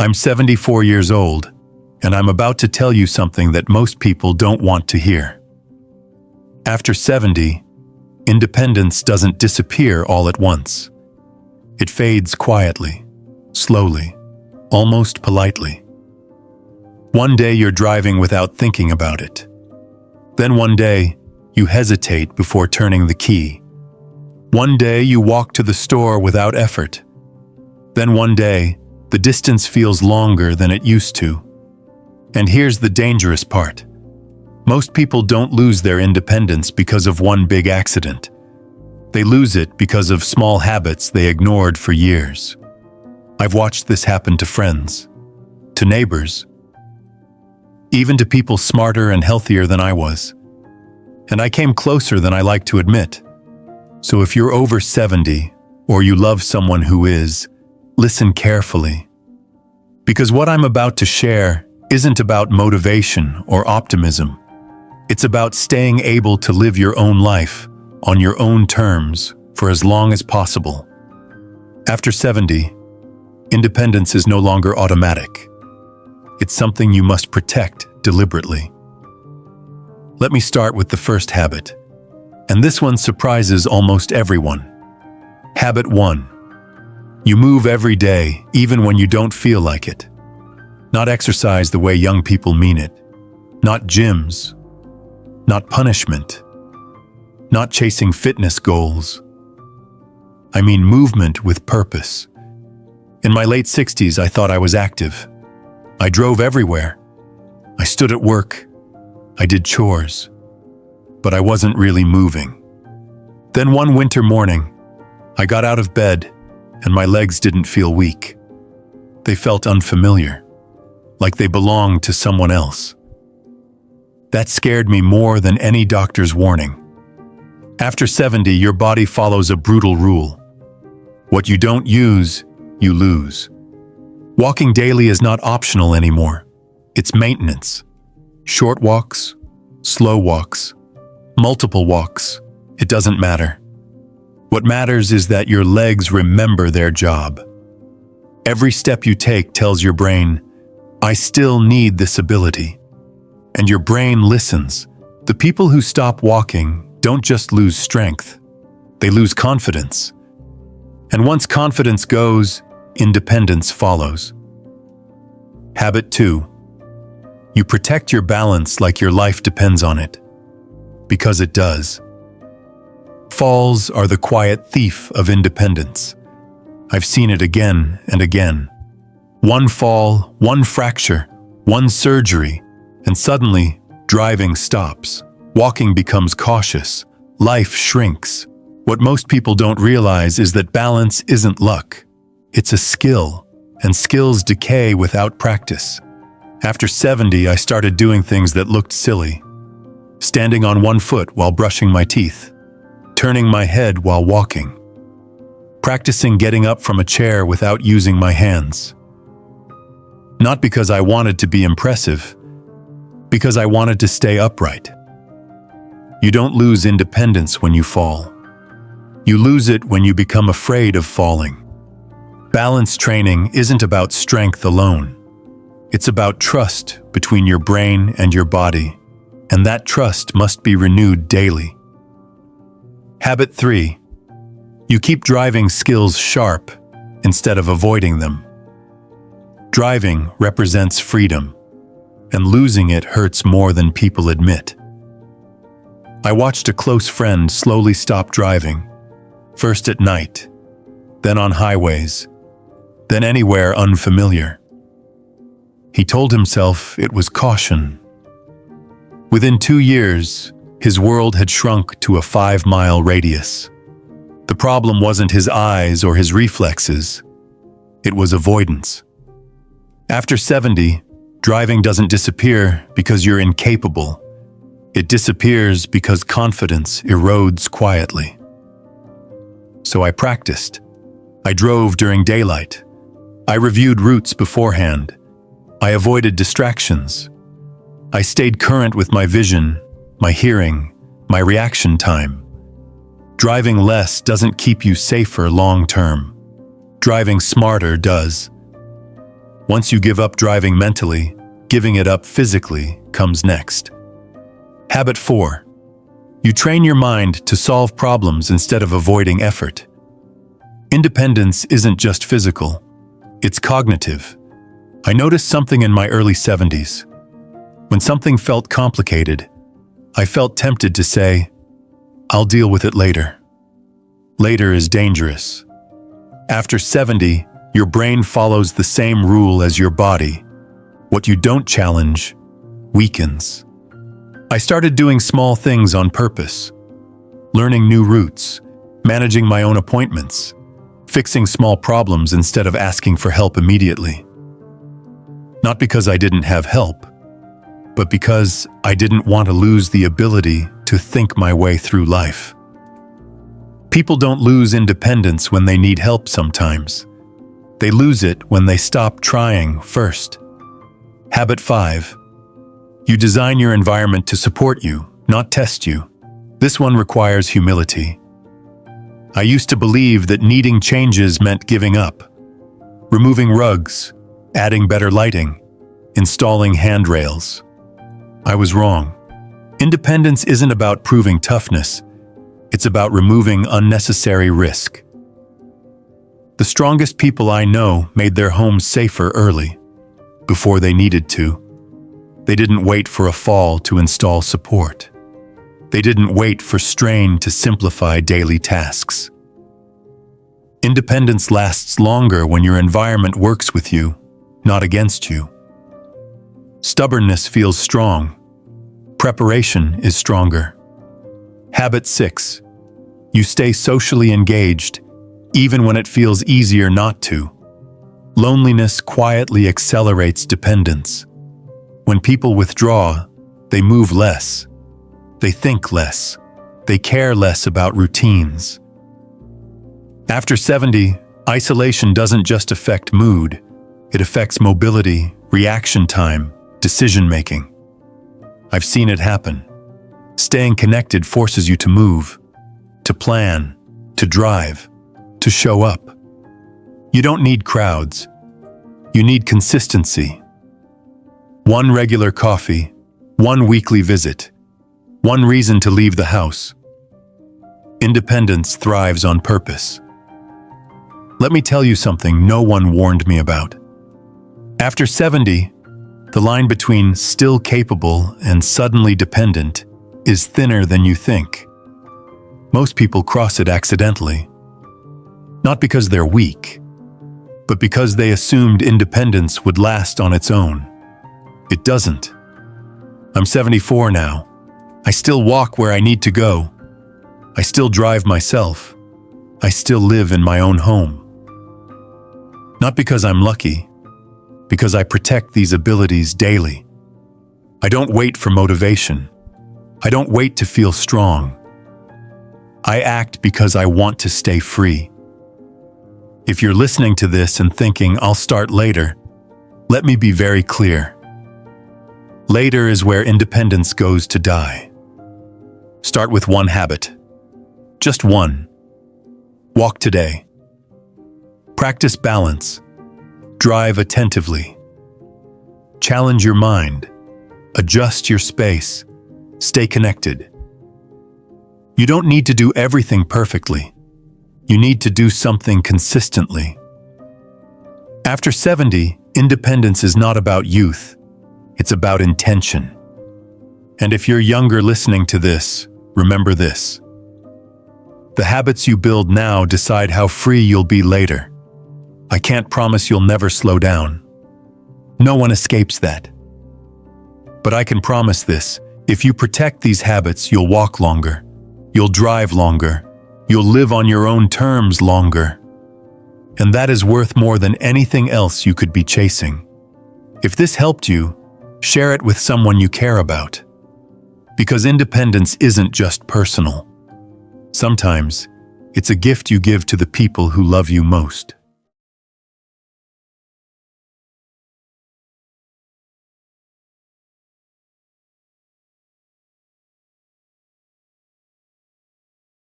I'm 74 years old, and I'm about to tell you something that most people don't want to hear. After 70, independence doesn't disappear all at once. It fades quietly, slowly, almost politely. One day you're driving without thinking about it. Then one day, you hesitate before turning the key. One day you walk to the store without effort. Then one day, the distance feels longer than it used to. And here's the dangerous part. Most people don't lose their independence because of one big accident. They lose it because of small habits they ignored for years. I've watched this happen to friends, to neighbors, even to people smarter and healthier than I was. And I came closer than I like to admit. So if you're over 70, or you love someone who is, listen carefully. Because what I'm about to share isn't about motivation or optimism. It's about staying able to live your own life on your own terms for as long as possible. After 70, independence is no longer automatic. It's something you must protect deliberately. Let me start with the first habit, and this one surprises almost everyone. Habit 1. You move every day, even when you don't feel like it. Not exercise the way young people mean it. Not gyms. Not punishment. Not chasing fitness goals. I mean movement with purpose. In my late 60s, I thought I was active. I drove everywhere. I stood at work. I did chores. But I wasn't really moving. Then one winter morning, I got out of bed, and my legs didn't feel weak. They felt unfamiliar, like they belonged to someone else. That scared me more than any doctor's warning. After 70, your body follows a brutal rule. What you don't use, you lose. Walking daily is not optional anymore. It's maintenance. Short walks, slow walks, multiple walks, it doesn't matter. What matters is that your legs remember their job. Every step you take tells your brain, I still need this ability. And your brain listens. The people who stop walking don't just lose strength, they lose confidence. And once confidence goes, independence follows. Habit 2. You protect your balance like your life depends on it. Because it does. Falls are the quiet thief of independence. I've seen it again and again. One fall, one fracture, one surgery, and suddenly, driving stops. Walking becomes cautious. Life shrinks. What most people don't realize is that balance isn't luck. It's a skill, and skills decay without practice. After 70, I started doing things that looked silly. Standing on one foot while brushing my teeth. Turning my head while walking. Practicing getting up from a chair without using my hands. Not because I wanted to be impressive, because I wanted to stay upright. You don't lose independence when you fall. You lose it when you become afraid of falling. Balance training isn't about strength alone. It's about trust between your brain and your body, and that trust must be renewed daily. Habit 3. You keep driving skills sharp instead of avoiding them. Driving represents freedom, and losing it hurts more than people admit. I watched a close friend slowly stop driving, first at night, then on highways, then anywhere unfamiliar. He told himself it was caution. Within 2 years, his world had shrunk to a 5-mile radius. The problem wasn't his eyes or his reflexes. It was avoidance. After 70, driving doesn't disappear because you're incapable. It disappears because confidence erodes quietly. So I practiced. I drove during daylight. I reviewed routes beforehand. I avoided distractions. I stayed current with my vision, my hearing, my reaction time. Driving less doesn't keep you safer long term. Driving smarter does. Once you give up driving mentally, giving it up physically comes next. Habit 4. You train your mind to solve problems instead of avoiding effort. Independence isn't just physical, it's cognitive. I noticed something in my early 70s. When something felt complicated, I felt tempted to say, "I'll deal with it later." Later is dangerous. After 70, your brain follows the same rule as your body. What you don't challenge weakens. I started doing small things on purpose, learning new routes, managing my own appointments, fixing small problems instead of asking for help immediately. Not because I didn't have help, but because I didn't want to lose the ability to think my way through life. People don't lose independence when they need help sometimes. They lose it when they stop trying first. Habit 5. You design your environment to support you, not test you. This one requires humility. I used to believe that needing changes meant giving up. Removing rugs, adding better lighting, installing handrails. I was wrong. Independence isn't about proving toughness. It's about removing unnecessary risk. The strongest people I know made their homes safer early, before they needed to. They didn't wait for a fall to install support. They didn't wait for strain to simplify daily tasks. Independence lasts longer when your environment works with you, not against you. Stubbornness feels strong. Preparation is stronger. Habit 6. You stay socially engaged, even when it feels easier not to. Loneliness quietly accelerates dependence. When people withdraw, they move less. They think less. They care less about routines. After 70, isolation doesn't just affect mood. It affects mobility, reaction time, decision-making. I've seen it happen. Staying connected forces you to move, to plan, to drive, to show up. You don't need crowds. You need consistency. One regular coffee, one weekly visit, one reason to leave the house. Independence thrives on purpose. Let me tell you something no one warned me about. After 70, the line between still capable and suddenly dependent is thinner than you think. Most people cross it accidentally. Not because they're weak, but because they assumed independence would last on its own. It doesn't. I'm 74 now. I still walk where I need to go. I still drive myself. I still live in my own home. Not because I'm lucky, because I protect these abilities daily. I don't wait for motivation. I don't wait to feel strong. I act because I want to stay free. If you're listening to this and thinking, "I'll start later," let me be very clear. Later is where independence goes to die. Start with one habit. Just one. Walk today. Practice balance. Drive attentively. Challenge your mind. Adjust your space. Stay connected. You don't need to do everything perfectly. You need to do something consistently. After 70, independence is not about youth. It's about intention. And if you're younger listening to this, remember this. The habits you build now decide how free you'll be later. I can't promise you'll never slow down. No one escapes that. But I can promise this: if you protect these habits, you'll walk longer, you'll drive longer, you'll live on your own terms longer. And that is worth more than anything else you could be chasing. If this helped you, share it with someone you care about. Because independence isn't just personal. Sometimes, it's a gift you give to the people who love you most.